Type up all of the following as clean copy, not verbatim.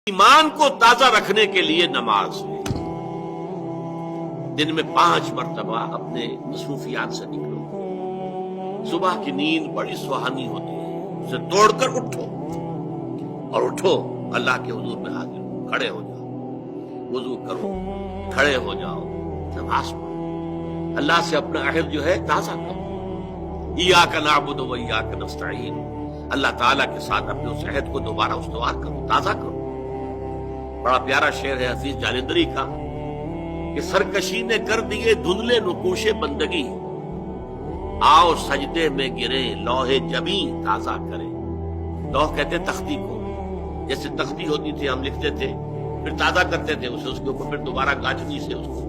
ایمان کو تازہ رکھنے کے لیے نماز ہے۔ دن میں 5 مرتبہ اپنے مصروفیات سے نکلو۔ صبح کی نیند بڑی سہانی ہوتی ہے، اسے توڑ کر اٹھو اور اٹھو اللہ کے حضور میں حاضر ہو، کھڑے ہو جاؤ، وضو کرو، کھڑے ہو جاؤ، نماز پڑھو، اللہ سے اپنا عہد جو ہے تازہ کرو۔ ایاک نعبد و ایاک نستعین، اللہ تعالیٰ کے ساتھ اپنے اس عہد کو دوبارہ استوار کرو، تازہ کرو۔ بڑا پیارا شعر ہے حفیظ جالندری کا کہ سرکشی نے کر دیے دھندلے نقوش بندگی، آؤ سجدے میں گرے لوح جبیں تازہ کرے۔ لوح کہتے تختی کو، جیسے تختی ہوتی تھی ہم لکھتے تھے، پھر تازہ کرتے تھے اسے، اس کے اوپر پھر دوبارہ گاجنی سے اس کو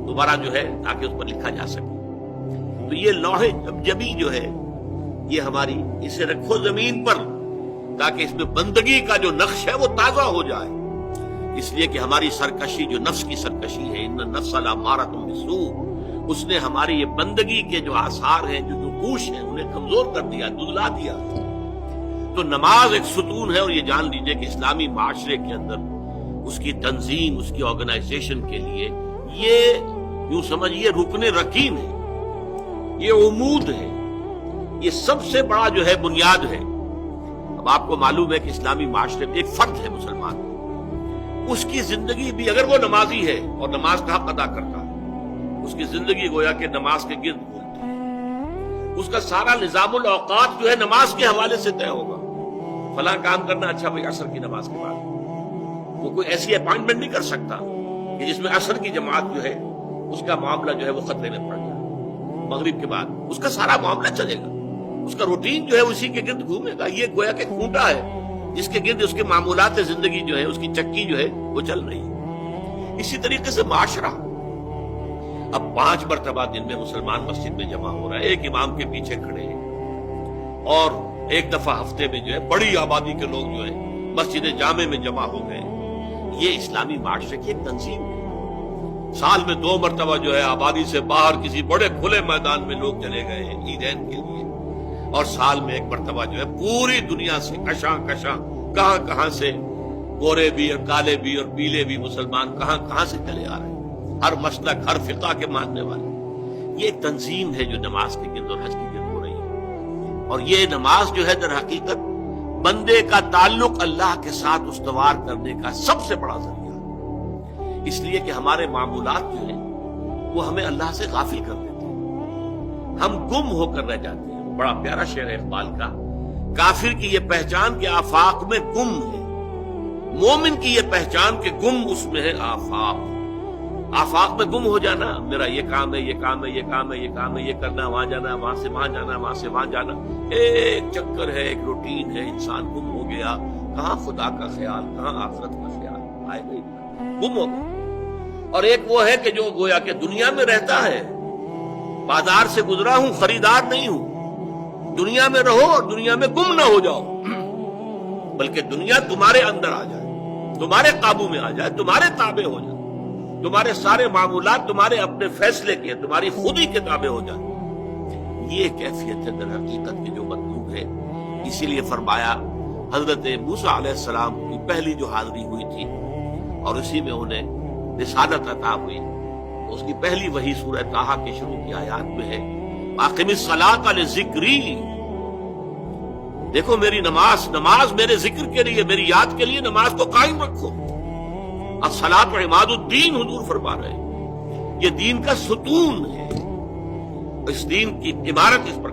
دوبارہ جو ہے تاکہ اس پر لکھا جا سکے۔ تو یہ لوح جبیں جو ہے یہ ہماری، اسے رکھو زمین پر تاکہ اس میں بندگی کا جو نقش ہے وہ تازہ ہو جائے، اس لیے کہ ہماری سرکشی جو نفس کی سرکشی ہے، ان النفس لامارۃ بالسوء، اس نے ہماری یہ بندگی کے جو آثار ہیں، جو نقوش ہیں، انہیں کمزور کر دیا، دھندلا دیا۔ تو نماز ایک ستون ہے، اور یہ جان لیجئے کہ اسلامی معاشرے کے اندر اس کی تنظیم، اس کی آرگنائزیشن کے لیے یہ یوں سمجھیے رکن رکین ہے، یہ عمود ہے، یہ سب سے بڑا جو ہے بنیاد ہے۔ اب آپ کو معلوم ہے کہ اسلامی معاشرے میں ایک فرد ہے مسلمان، اس کی زندگی بھی اگر وہ نمازی ہے اور نماز کا حق ادا کرتا ہے، اس کی زندگی گویا کہ نماز کے گرد گھومتی ہے، اس کا سارا نظام الاوقات جو ہے نماز کے حوالے سے طے ہوگا۔ فلاں کام کرنا، اچھا بھائی عصر کی نماز کے بعد وہ کوئی ایسی اپائنٹمنٹ نہیں کر سکتا کہ جس میں عصر کی جماعت جو ہے اس کا معاملہ جو ہے وہ خطرے میں پڑ جائے، مغرب کے بعد اس کا سارا معاملہ چلے گا، اس کا روٹین جو ہے اسی کے گرد گھومے گا۔ یہ گویا کہ کھوٹا ہے جس کے گرد اس کے معمولات زندگی جو ہے، اس کی چکی جو ہے وہ چل رہی ہے۔ اسی طریقے سے معاشرہ، اب 5 مرتبہ دن میں مسلمان مسجد میں جمع ہو رہا ہے، ایک امام کے پیچھے کھڑے ہیں، اور ایک دفعہ ہفتے میں جو ہے بڑی آبادی کے لوگ جو ہے مسجد جامع میں جمع ہو گئے۔ یہ اسلامی معاشرے کی ایک تنظیم ہے۔ سال میں 2 مرتبہ جو ہے آبادی سے باہر کسی بڑے کھلے میدان میں لوگ چلے گئے ہیں عیدین کے لیے، اور سال میں 1 مرتبہ جو ہے پوری دنیا سے کشاں کہاں کہاں سے گورے بھی اور کالے بھی اور پیلے بھی مسلمان کہاں سے چلے آ رہے ہیں، ہر مسلک، ہر فقہ کے ماننے والے۔ یہ ایک تنظیم ہے جو نماز کے گرد اور حج کے گرد ہو رہی ہے، اور یہ نماز جو ہے در حقیقت بندے کا تعلق اللہ کے ساتھ استوار کرنے کا سب سے بڑا ذریعہ ہے، اس لیے کہ ہمارے معمولات جو ہیں وہ ہمیں اللہ سے غافل کر دیتے ہیں، ہم گم ہو کر رہ جاتے ہیں۔ بڑا پیارا شعر ہے اقبال کا، کافر کی یہ پہچان کہ آفاق میں گم ہے، مومن کی یہ پہچان کہ گم اس میں ہے آفاق۔ آفاق میں گم ہو جانا، میرا یہ کام ہے، یہ کام ہے، یہ کام ہے، یہ کام ہے، یہ کرنا، وہاں جانا، وہاں سے وہاں جانا، وہاں سے وہاں جانا، ایک چکر ہے، ایک روٹین ہے، انسان گم ہو گیا، کہاں خدا کا خیال، کہاں آخرت کا خیال، آئے گئی گم ہو گیا۔ اور ایک وہ ہے کہ جو گویا کہ دنیا میں رہتا ہے، بازار سے گزرا ہوں، خریدار نہیں ہوں، دنیا میں رہو اور دنیا میں گم نہ ہو جاؤ، بلکہ دنیا تمہارے اندر آ جائے، تمہارے قابو میں آ جائے، تمہارے تابع ہو جائے، تمہارے سارے معمولات تمہارے اپنے فیصلے کے، تمہاری خودی کے تابع ہو جائے۔ یہ کیفیت ہے در حقیقت کی جو مطلوب ہے۔ اسی لیے فرمایا حضرت موسیٰ علیہ السلام کی پہلی جو حاضری ہوئی تھی اور اسی میں انہیں رسالت عطا ہوئی، اس کی پہلی وحی سورہ طٰہٰ کے شروع کی آیات میں ہے، اقم الصلاۃ لذکری، دیکھو میری نماز میرے ذکر کے لیے، میری یاد کے لیے نماز کو قائم رکھو۔ الصلاۃ عماد الدین، حضور فرما رہے ہیں یہ دین کا ستون ہے، اس دین کی عمارت اس پر